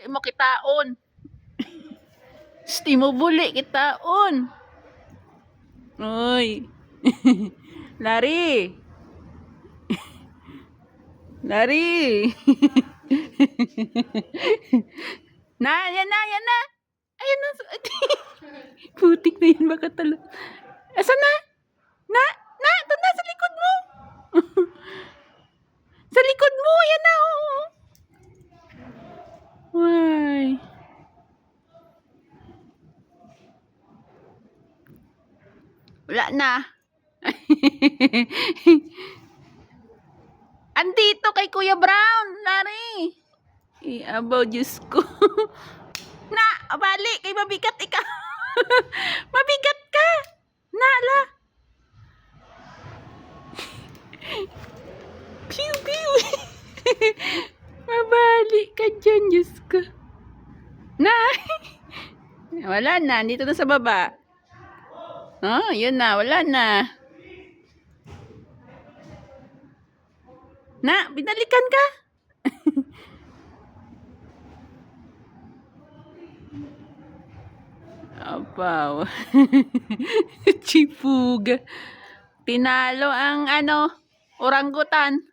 Mo kitaon. Sti mo buli kitaon. Oy. Lari. Lari. Yan na. Ayun na. Putik na yan, baka talo. Asa na? Doon na sa likod mo. Sa likod mo, yan na. Oh. Why? Wala na. Andito kay Kuya Brown, lari. Abaw, Diyos ko. Na, bali, kay mabigat ikaw. Mabigat ka. Nala. Pew, pew. Mabali ka dyan, Diyos ko. Na. Wala na, dito na sa baba. Oh, yun na, wala na. Na, binalikan ka. Apaw. Chipuga. Tinalo ang oranggutan.